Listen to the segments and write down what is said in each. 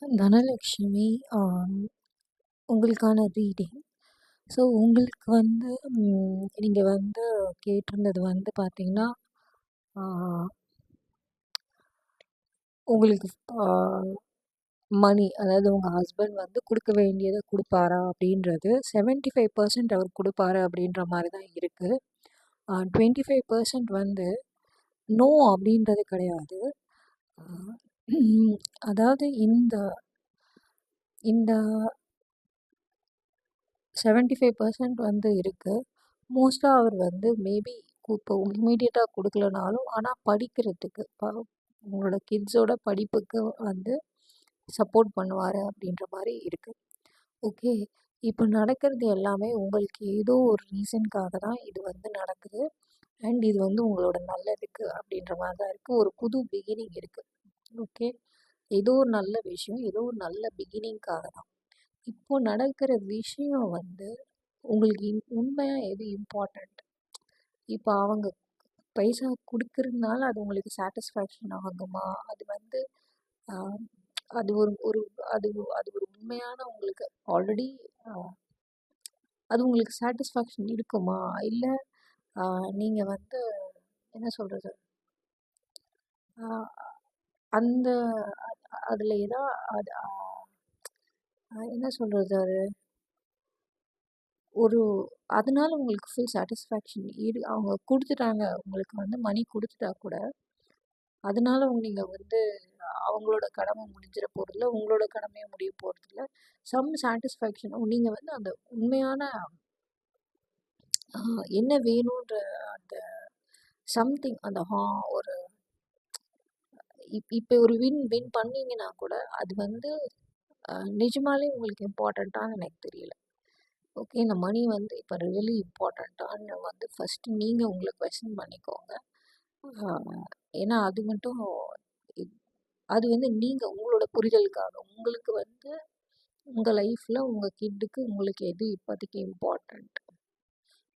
தனலக்ஷ்மி உங்களுக்கான reading. So உங்களுக்கு வந்து நீங்கள் வந்து கேட்டிருந்தது வந்து பார்த்தீங்கன்னா, உங்களுக்கு மணி, அதாவது உங்கள் ஹஸ்பண்ட் வந்து கொடுக்க வேண்டியதை கொடுப்பாரா அப்படின்றது 75% அவர் கொடுப்பாரு அப்படின்ற மாதிரி தான் இருக்குது. 25% வந்து நோ அப்படின்றது கிடையாது. அதாவது இந்த இந்த 75% வந்து இருக்குது. மோஸ்ட்டாக அவர் வந்து மேபி இப்போ இமீடியட்டாக கொடுக்கலனாலும், ஆனால் படிக்கிறதுக்கு உங்களோட கிட்ஸோட படிப்புக்கு வந்து சப்போர்ட் பண்ணுவார் அப்படின்ற மாதிரி இருக்குது. ஓகே, இப்போ நடக்கிறது எல்லாமே உங்களுக்கு ஏதோ ஒரு ரீசனுக்காக தான் இது வந்து நடக்குது. அண்ட் இது வந்து உங்களோட நல்லதுக்கு அப்படின்ற மாதிரி தான் இருக்குது. ஒரு புது பிகினிங் இருக்குது. ஓகே, ஏதோ ஒரு நல்ல விஷயம், ஏதோ ஒரு நல்ல பிகினிங்காக தான். இப்போ நடக்கிற விஷயம் வந்து உங்களுக்கு உண்மையாக எது இம்பார்ட்டண்ட்? இப்போ அவங்க பைசா கொடுக்கறதுனால அது உங்களுக்கு சாட்டிஸ்ஃபேக்ஷன் ஆகுமா? அது வந்து அது ஒரு ஒரு அது அது ஒரு உண்மையான உங்களுக்கு ஆல்ரெடி அது உங்களுக்கு சாட்டிஸ்ஃபேக்ஷன் இருக்குமா? இல்லை நீங்கள் வந்து என்ன சொல்கிறது, அந்த அதில் ஏதோ அது என்ன சொல்கிறது, அது ஒரு அதனால உங்களுக்கு ஃபுல் சாட்டிஸ்ஃபேக்ஷன் அவங்க கொடுத்துட்டாங்க, உங்களுக்கு வந்து மணி கொடுத்துட்டா கூட அதனால நீங்கள் வந்து அவங்களோட கடமை முடிஞ்சிட போகிறதில்ல, உங்களோட கடமையும் முடிய போகிறதில்ல. சம் சாட்டிஸ்ஃபேக்ஷன் நீங்கள் வந்து அந்த உண்மையான என்ன வேணுன்ற அந்த சம்திங் அந்த ஒரு இப்போ ஒரு வின் பண்ணீங்கன்னா கூட அது வந்து நிஜமாலே உங்களுக்கு இம்பார்ட்டண்ட்டான்னு எனக்கு தெரியல. ஓகே, இந்த மணி வந்து இப்போ ரியலி இம்பார்ட்டண்ட்டான்னு வந்து ஃபஸ்ட்டு நீங்கள் உங்களை கொஸ்டின் பண்ணிக்கோங்க. ஏன்னா அது மட்டும் அது வந்து நீங்கள் உங்களோட புரிதலுக்காக உங்களுக்கு வந்து உங்கள் லைஃப்பில் உங்கள் கிட்டுக்கு உங்களுக்கு எது இப்போதைக்கு இம்பார்ட்டண்ட்?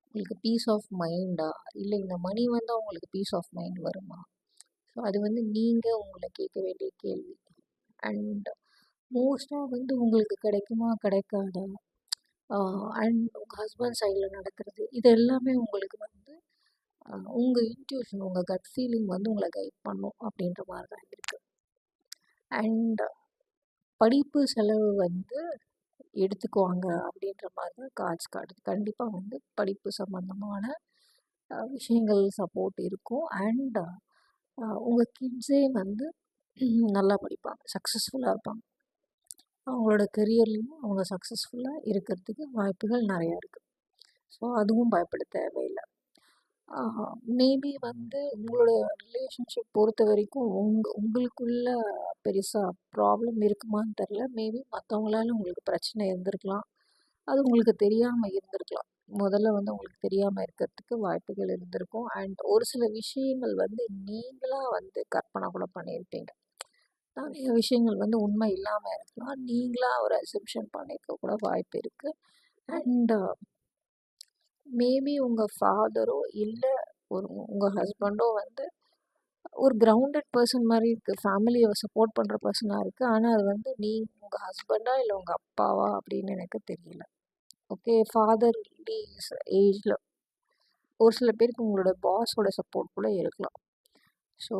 உங்களுக்கு பீஸ் ஆஃப் மைண்டா, இல்லை இந்த மணி வந்தால் உங்களுக்கு பீஸ் ஆஃப் மைண்ட் வருமா? ஸோ அது வந்து நீங்கள் உங்களை கேட்க வேண்டிய கேள்வி. அண்ட் மோஸ்ட்டாக வந்து உங்களுக்கு கிடைக்குமா கிடைக்காதா, அண்ட் உங்கள் ஹஸ்பண்ட் சைடில் நடக்கிறது இது எல்லாமே உங்களுக்கு வந்து உங்கள் இன்ட்யூஷன், உங்கள் கட் ஃபீலிங் வந்து உங்களை கைட் பண்ணும் அப்படின்ற மாதிரி தான் இருக்குது. அண்ட் படிப்பு செலவு வந்து எடுத்துக்குவாங்க அப்படின்ற மாதிரி தான் கார்ட்ஸ் காட்டுது. கண்டிப்பாக வந்து படிப்பு சம்மந்தமான விஷயங்கள் சப்போர்ட் இருக்கும். அண்ட் உங்கள் கிட்ஸே வந்து நல்லா படிப்பாங்க, சக்ஸஸ்ஃபுல்லாக இருப்பாங்க. அவங்களோட கெரியர்லேயும் அவங்க சக்ஸஸ்ஃபுல்லாக இருக்கிறதுக்கு வாய்ப்புகள் நிறையா இருக்குது. ஸோ அதுவும் பயப்பட தேவையில்லை. மேபி வந்து உங்களோட ரிலேஷன்ஷிப் பொறுத்த வரைக்கும் உங்களுக்குள்ள பெருசாக ப்ராப்ளம் இருக்குமான்னு தெரில. மேபி மற்றவங்களால உங்களுக்கு பிரச்சனை இருந்திருக்கலாம், அது உங்களுக்கு தெரியாமல் இருந்திருக்கலாம். முதல்ல வந்து உங்களுக்கு தெரியாமல் இருக்கிறதுக்கு வாய்ப்புகள் இருந்திருக்கும். அண்ட் ஒரு சில விஷயங்கள் வந்து நீங்களாக வந்து கற்பனை கூட பண்ணியிருப்பீங்க. நிறைய விஷயங்கள் வந்து உண்மை இல்லாமல் இருக்கலாம், நீங்களாக ஒரு அசம்ஷன் பண்ணியிருக்க கூட வாய்ப்பு இருக்குது. அண்ட் மேபி உங்கள் ஃபாதரோ இல்லை உங்கள் ஹஸ்பண்டோ வந்து ஒரு கிரவுண்டட் பர்சன் மாதிரி இருக்குது, ஃபேமிலியை சப்போர்ட் பண்ணுற பர்சனாக இருக்குது. ஆனால் அது வந்து உங்கள் ஹஸ்பண்டா இல்லை உங்கள் அப்பாவா அப்படின்னு எனக்கு தெரியல. ஓகே, ஃபாதர் ஏஜில் ஒரு சில பேருக்கு உங்களோட பாஸோட சப்போர்ட் கூட இருக்கலாம். ஸோ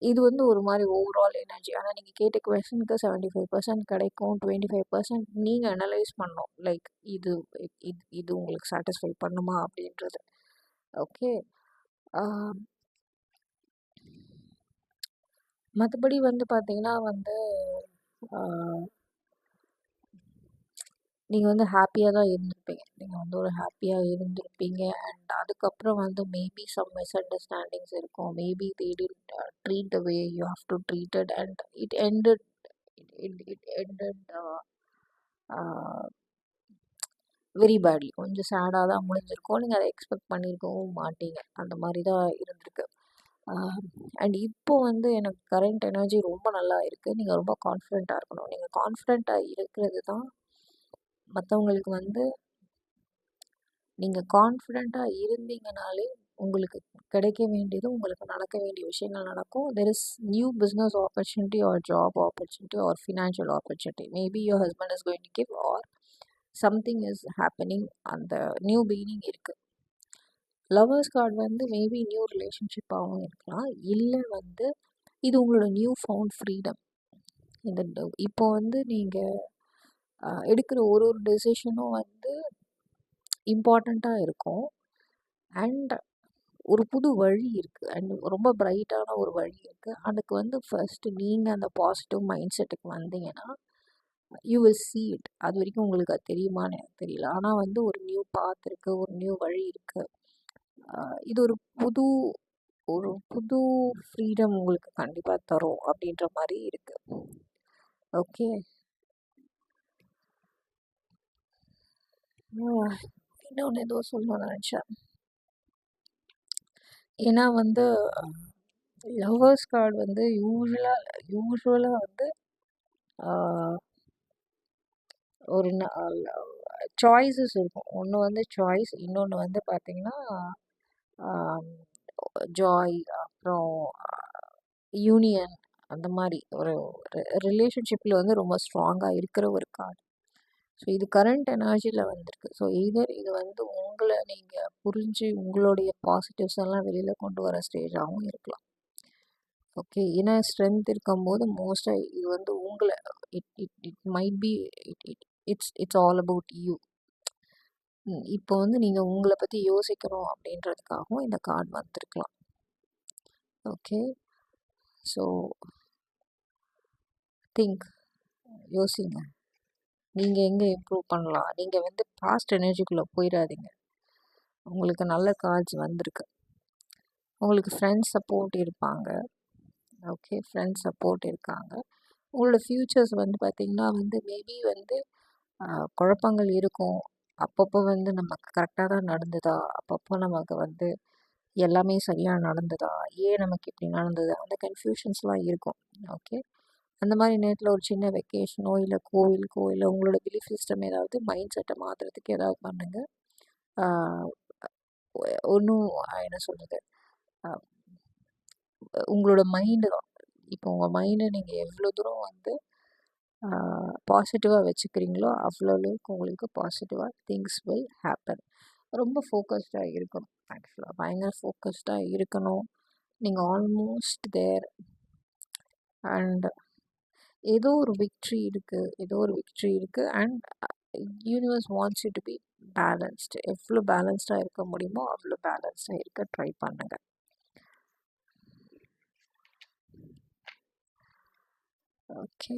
இது வந்து ஒரு மாதிரி ஓவரால் எனர்ஜி. ஆனால் நீங்கள் கேட்ட கொஷனுக்கு 75% கிடைக்கும், 25% நீங்கள் அனலைஸ் பண்ணணும். லைக் இது இது இது உங்களுக்கு சாட்டிஸ்ஃபை பண்ணுமா அப்படின்றது. ஓகே, மற்றபடி வந்து பார்த்தீங்கன்னா வந்து நீங்கள் வந்து ஹாப்பியாக தான் இருந்திருப்பீங்க. நீங்கள் வந்து ஒரு ஹாப்பியாக இருந்திருப்பீங்க. அண்ட் அதுக்கப்புறம் வந்து மேபி சம் மிஸ் அண்டர்ஸ்டாண்டிங்ஸ் இருக்கும். Maybe they did treat the way you have to treated and it ended very badly. கொஞ்சம் சேடாக தான் முடிஞ்சிருக்கும். நீங்கள் அதை எக்ஸ்பெக்ட் பண்ணியிருக்கவும் மாட்டீங்க. அந்த மாதிரி தான் இருந்திருக்கு. அண்ட் இப்போ வந்து எனக்கு கரண்ட் எனர்ஜி ரொம்ப நல்லா இருக்குது. நீங்கள் ரொம்ப கான்ஃபிடெண்ட்டாக இருக்கணும். நீங்கள் கான்ஃபிடெண்ட்டாக இருக்கிறது தான் மற்றவங்களுக்கு வந்து நீங்கள் கான்ஃபிடெண்ட்டாக இருந்தீங்கனாலே உங்களுக்கு கிடைக்க வேண்டியது, உங்களுக்கு நடக்க வேண்டிய விஷயங்கள் நடக்கும். There is new business opportunity R job opportunity R financial opportunity. Maybe your husband is going to give or something is happening. அந்த நியூ பிகினிங் இருக்குது. லவர்ஸ் கார்டு வந்து மேபி நியூ ரிலேஷன்ஷிப்பாகவும் இருக்கலாம். இல்லை வந்து இது உங்களோட நியூ ஃபவுண்ட் ஃப்ரீடம். இந்த இப்போ வந்து நீங்கள் எடுக்கிற ஒரு ஒரு டெசிஷனும் வந்து இம்பார்ட்டண்ட்டாக இருக்கும். அண்ட் ஒரு புது வழி இருக்குது. அண்ட் ரொம்ப பிரைட்டான ஒரு வழி இருக்குது. அதுக்கு வந்து ஃபர்ஸ்ட்டு நீங்கள் அந்த பாசிட்டிவ் மைண்ட் செட்டுக்கு வந்தீங்கன்னா யூ வில் see இட். அது வரைக்கும் உங்களுக்கு அது தெரியுமான்னு எனக்கு தெரியல. ஆனால் வந்து ஒரு நியூ பாத் இருக்குது, ஒரு நியூ வழி இருக்குது. இது ஒரு புது ஃப்ரீடம் உங்களுக்கு கண்டிப்பாக தரும் அப்படின்ற மாதிரி இருக்குது. ஓகே, இன்னொன்று ஏதோ சொல்லணும்னு நினச்சேன். ஏன்னா வந்து லவ்வர்ஸ் கார்டு வந்து யூஸ்வலாக வந்து ஒரு சாய்ஸஸ் இருக்கும். ஒன்று வந்து சாய்ஸ், இன்னொன்று வந்து பார்த்திங்கன்னா ஜாய், அப்புறம் யூனியன். அந்த மாதிரி ஒரு ரிலேஷன்ஷிப்பில் வந்து ரொம்ப ஸ்ட்ராங்காக இருக்கிற ஒரு கார்டு. ஸோ இது கரண்ட் எனர்ஜியில் வந்திருக்கு. ஸோ எய்தர் இது வந்து உங்களை நீங்கள் புரிஞ்சு உங்களுடைய பாசிட்டிவ்ஸ் எல்லாம் வெளியில் கொண்டு வர ஸ்டேஜாகவும் இருக்கலாம். ஓகே, ஏன்னா ஸ்ட்ரென்த் இருக்கும்போது மோஸ்ட்டாக இது வந்து உங்களை it it it might be it's all about you. இப்போ வந்து நீங்கள் உங்களை பற்றி யோசிக்கணும் அப்படின்றதுக்காகவும் இந்த கார்டு வந்திருக்கலாம். ஓகே, ஸோ திங்க், யோசிங்க. நீங்கள் எங்கே இம்ப்ரூவ் பண்ணலாம். நீங்கள் வந்து பாஸ்ட் எனர்ஜிக்குள்ளே போயிடாதீங்க. உங்களுக்கு நல்ல கார்ட்ஸ் வந்திருக்கு. உங்களுக்கு ஃப்ரெண்ட்ஸ் சப்போர்ட் இருப்பாங்க. ஓகே, ஃப்ரெண்ட்ஸ் சப்போர்ட் இருக்காங்க. உங்களோட ஃப்யூச்சர்ஸ் வந்து பார்த்திங்கன்னா வந்து மேபி வந்து குழப்பங்கள் இருக்கும். அப்பப்போ வந்து நமக்கு கரெக்டாக தான் நடந்ததா, அப்பப்போ நமக்கு வந்து எல்லாமே சரியாக நடந்ததா, ஏன் நமக்கு இப்படி நடந்தது, அந்த கன்ஃபியூஷன்ஸ்லாம் இருக்கும். ஓகே, அந்த மாதிரி நேரத்தில் ஒரு சின்ன வெக்கேஷனோ இல்லை கோவிலுக்கோ இல்லை உங்களோட பிலீஃப் சிஸ்டம் ஏதாவது மைண்ட் செட்டை மாற்றுறதுக்கு ஏதாவது பண்ணுங்கள். ஒன்றும் என்ன சொல்கிறது, உங்களோட மைண்டு தான். இப்போ உங்கள் மைண்டை நீங்கள் எவ்வளோ தூரம் வந்து பாசிட்டிவாக வச்சுக்கிறீங்களோ அவ்வளோ அளவுக்கு உங்களுக்கு பாசிட்டிவாக திங்ஸ் வில் ஹேப்பன். ரொம்ப ஃபோக்கஸ்டாக இருக்கணும். ஆக்சுவலாக பயங்கர ஃபோக்கஸ்டாக இருக்கணும். நீங்கள் ஆல்மோஸ்ட் தேர். அண்ட் ஏதோ ஒரு விக்ட்ரி இருக்குது. And universe wants you to be balanced. எவ்வளோ பேலன்ஸ்டாக இருக்க முடியுமோ அவ்வளோ பேலன்ஸ்டாக இருக்க ட்ரை பண்ணுங்கள். ஓகே,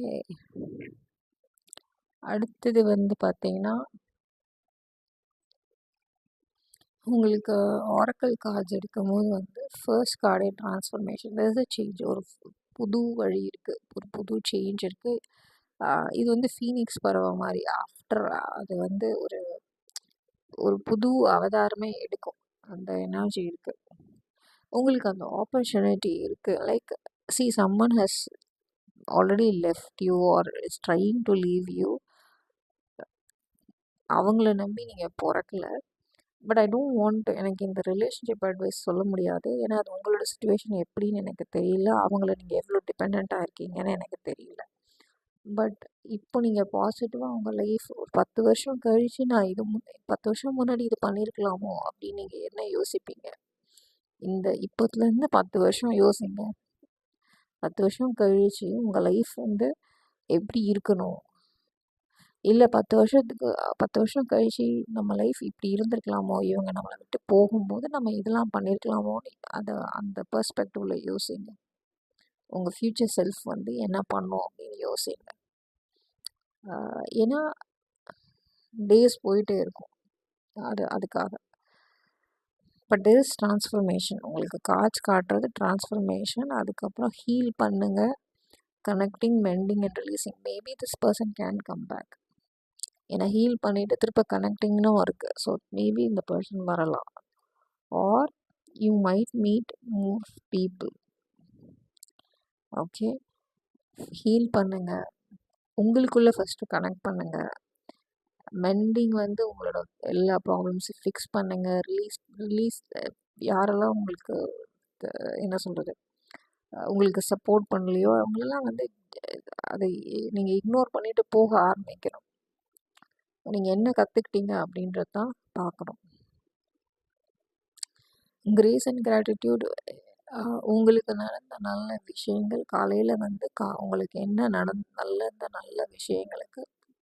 அடுத்தது வந்து பார்த்தீங்கன்னா உங்களுக்கு ஆரக்கல் கார்ட்ஸ் எடுக்கும்போது வந்து ஃபர்ஸ்ட் கார்டே ட்ரான்ஸ்ஃபர்மேஷன். there's a change. ஒரு புது வழி இருக்குது, ஒரு புது சேஞ்ச் இருக்குது. இது வந்து ஃபீனிக்ஸ் பறவை மாதிரி ஆஃப்டர் அது வந்து ஒரு புது அவதாரமே எடுக்கும். அந்த எனர்ஜி இருக்குது. உங்களுக்கு அந்த ஆப்பர்ச்சுனிட்டி இருக்குது. Like someone has already left you or is trying to leave you. அவங்கள நம்பி நீங்கள் பிறக்கல. பட் ஐ டோன்ட் வாண்ட், எனக்கு இந்த ரிலேஷன்ஷிப் அட்வைஸ் சொல்ல முடியாது. ஏன்னா அது உங்களோட சுச்சுவேஷன் எப்படின்னு எனக்கு தெரியல. அவங்கள நீங்கள் எவ்வளோ டிபெண்ட்டாக இருக்கீங்கன்னு எனக்கு தெரியல. பட் இப்போ நீங்கள் பாசிட்டிவாக உங்கள் லைஃப் ஒரு 10 வருஷம் கழித்து நான் 10 வருஷம் முன்னாடி இது பண்ணியிருக்கலாமோ அப்படின்னு நீங்கள் என்ன யோசிப்பீங்க? இந்த இப்போத்துலேருந்து 10 வருஷம் யோசிங்க. 10 வருஷம் கழித்து உங்கள் லைஃப் வந்து எப்படி இருக்கணும், இல்லை 10 வருஷம் கழிச்சு நம்ம லைஃப் இப்படி இருந்திருக்கலாமோ, இவங்க நம்மளை விட்டு போகும்போது நம்ம இதெல்லாம் பண்ணியிருக்கலாமோன்னு அந்த பெர்ஸ்பெக்டிவில் யோசிங்க. உங்கள் ஃப்யூச்சர் செல்ஃப் வந்து என்ன பண்ணும் அப்படின்னு யோசிங்க. ஏன்னா டேஸ் போயிட்டே இருக்கும். அதுக்காக பட் there is ட்ரான்ஸ்ஃபர்மேஷன். உங்களுக்கு கார்ட்ஸ் காட்டுறது ட்ரான்ஸ்ஃபர்மேஷன். அதுக்கப்புறம் ஹீல் பண்ணுங்கள். Connecting, mending and releasing. Maybe this person can come back. ஏன்னா ஹீல் பண்ணிவிட்டு திருப்ப கனெக்டிங்னும் இருக்குது. ஸோ மேபி இந்த பர்சன் வரலாம். Or you might meet more people. Okay, heal பண்ணுங்கள். உங்களுக்குள்ளே ஃபஸ்ட்டு கனெக்ட் பண்ணுங்கள். மெண்டிங் வந்து உங்களோட எல்லா ப்ராப்ளம்ஸையும் ஃபிக்ஸ் பண்ணுங்கள். ரிலீஸ் யாரெல்லாம் உங்களுக்கு என்ன சொல்கிறது, உங்களுக்கு சப்போர்ட் பண்ணலையோ அவங்களெல்லாம் வந்து அதை நீங்கள் இக்னோர் பண்ணிட்டு போக ஆரம்பிக்கணும். நீங்கள் என்ன கற்றுக்கிட்டீங்க அப்படின்றது தான் பார்க்கணும். கிரேஸ் அண்ட் கிராட்டிடியூட், உங்களுக்கு நடந்த நல்ல விஷயங்கள் காலையில் வந்து உங்களுக்கு என்ன நடந்த நல்ல விஷயங்களுக்கு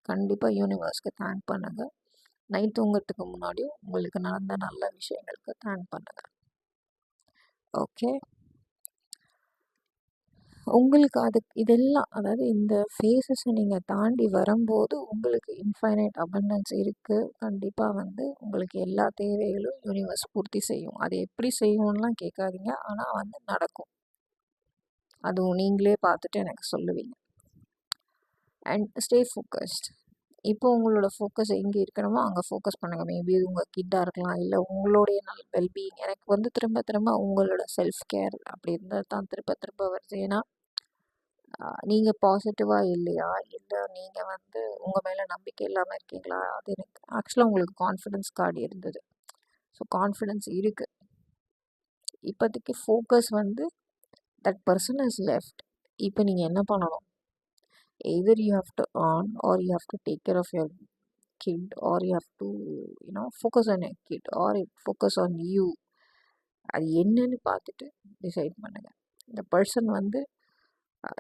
கண்டிப்பாக யூனிவர்ஸ்க்கு தேங்க் பண்ணுங்கள். நைட் தூங்குறதுக்கு முன்னாடியும் உங்களுக்கு நடந்த நல்ல விஷயங்களுக்கு தேங்க் பண்ணுங்கள். ஓகே, உங்களுக்கு இதெல்லாம், அதாவது இந்த ஃபேஸஸை நீங்கள் தாண்டி வரும்போது உங்களுக்கு இன்ஃபைனைட் அபண்டன்ஸ் இருக்குது. கண்டிப்பாக வந்து உங்களுக்கு எல்லா தேவைகளும் யூனிவர்ஸ் பூர்த்தி செய்யும். அது எப்படி செய்யும்லாம் கேட்காதீங்க, ஆனால் வந்து நடக்கும். அதுவும் நீங்களே பார்த்துட்டு எனக்கு சொல்லுவீங்க. And stay focused. இப்போ உங்களோட ஃபோக்கஸ் எங்கே இருக்கணுமோ அங்கே ஃபோக்கஸ் பண்ணுங்கள். மேபி இது உங்கள் கிட்டாக இருக்கலாம், இல்லை உங்களுடைய வெல்பீயிங். எனக்கு வந்து திரும்ப திரும்ப உங்களோட செல்ஃப் கேர் அப்படி இருந்தால் தான் திரும்ப திரும்ப வருது. ஏன்னா நீங்கள் பாசிட்டிவாக இல்லையா, இல்லை நீங்கள் வந்து உங்கள் மேலே நம்பிக்கை இல்லாமல் இருக்கீங்களா, அது எனக்கு ஆக்சுவலாக உங்களுக்கு கான்ஃபிடென்ஸ் கார்டு இருந்தது. ஸோ கான்ஃபிடென்ஸ் இருக்குது. இப்போதைக்கு ஃபோக்கஸ் வந்து தட் பர்சன் இஸ் லெஃப்ட். இப்போ நீங்கள் என்ன பண்ணணும், either you have to earn or you have to take care of your kid, or you have to focus on your kid, or focus on you. அது என்னன்னு பார்த்துட்டு decide பண்ணுங்கள். இந்த person வந்து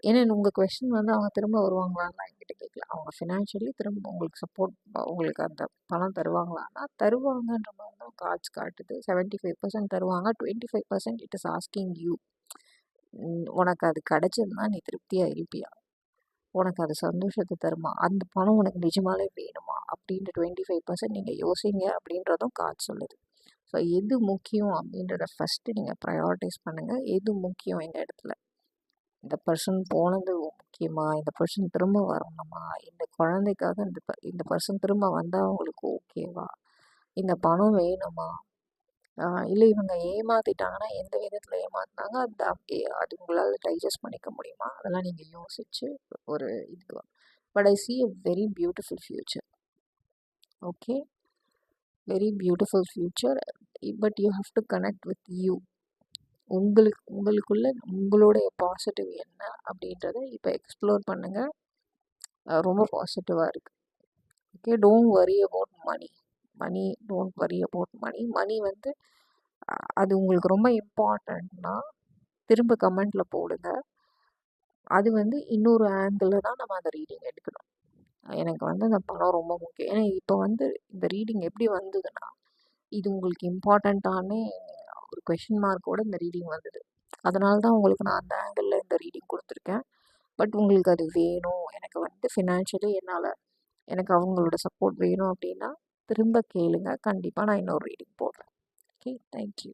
ஏன்னா உங்கள் கொஷின் வந்து அவங்க திரும்ப வருவாங்களான்னு என்கிட்ட கேட்கல. அவங்க ஃபினான்ஷியலி திரும்ப உங்களுக்கு சப்போர்ட், உங்களுக்கு அந்த பணம் தருவாங்களான்னா தருவாங்கன்ற மாதிரி தான் கார்ட்ஸ் காட்டுது. 75% தருவாங்க, 25% இட் இஸ் ஆஸ்கிங் யூ. உனக்கு அது கிடைச்சதுன்னா நீ திருப்தியாக இருப்பியா, உனக்கு அது சந்தோஷத்தை தருமா, அந்த பணம் உனக்கு நிஜமாலே வேணுமா அப்படின்ற 25% நீங்கள் யோசிங்க அப்படின்றதும் கார்டு சொல்லுது. ஸோ எது முக்கியம் அப்படின்றத ஃபஸ்ட்டு நீங்கள் ப்ரையாரிட்டைஸ் பண்ணுங்கள். எது முக்கியம் இந்த இடத்துல, இந்த பர்சன் போனது முக்கியமா, இந்த பர்சன் திரும்ப வரணுமா, இந்த குழந்தைக்காக இந்த பர்சன் திரும்ப வந்தால் அவங்களுக்கு ஓகேவா, இந்த பணம் வேணுமா, இல்லை இவங்க ஏமாற்றிட்டாங்கன்னா எந்த விதத்தில் ஏமாற்றினாங்க, அது உங்களால் டைஜஸ்ட் பண்ணிக்க முடியுமா, அதெல்லாம் நீங்கள் யோசித்து ஒரு இதுக்கு. But I see a very beautiful future. Okay, very beautiful future. But you have to connect with you. உங்களுக்குள்ள உங்களுடைய பாசிட்டிவ் என்ன அப்படின்றத இப்போ எக்ஸ்ப்ளோர் பண்ணுங்கள். ரொம்ப பாசிட்டிவாக இருக்குது. Okay, don't worry about don't worry about money வந்து அது உங்களுக்கு ரொம்ப இம்பார்ட்டண்ட்னா திரும்ப கமெண்டில் போடுங்க. அது வந்து இன்னொரு ஆங்கிளில் தான் நம்ம அந்த ரீடிங் எடுக்கணும். எனக்கு வந்து அந்த பணம் ரொம்ப முக்கியம். ஏன்னா இப்போ வந்து இந்த ரீடிங் எப்படி வந்ததுன்னா, இது உங்களுக்கு இம்பார்ட்டண்ட்டானே ஒரு கொஷின் மார்க்கோட இந்த ரீடிங் வந்தது. அதனால தான் உங்களுக்கு நான் அந்த ஆங்கிளில் இந்த ரீடிங் கொடுத்துருக்கேன். பட் உங்களுக்கு அது வேணும், எனக்கு வந்து ஃபினான்ஷியலி எனக்கு அவங்களோட சப்போர்ட் வேணும் அப்படின்னா திரும்ப கேளுங்க. கண்டிப்பாக நான் இன்னொரு ரீடிங் போடுறேன். Okay, thank you.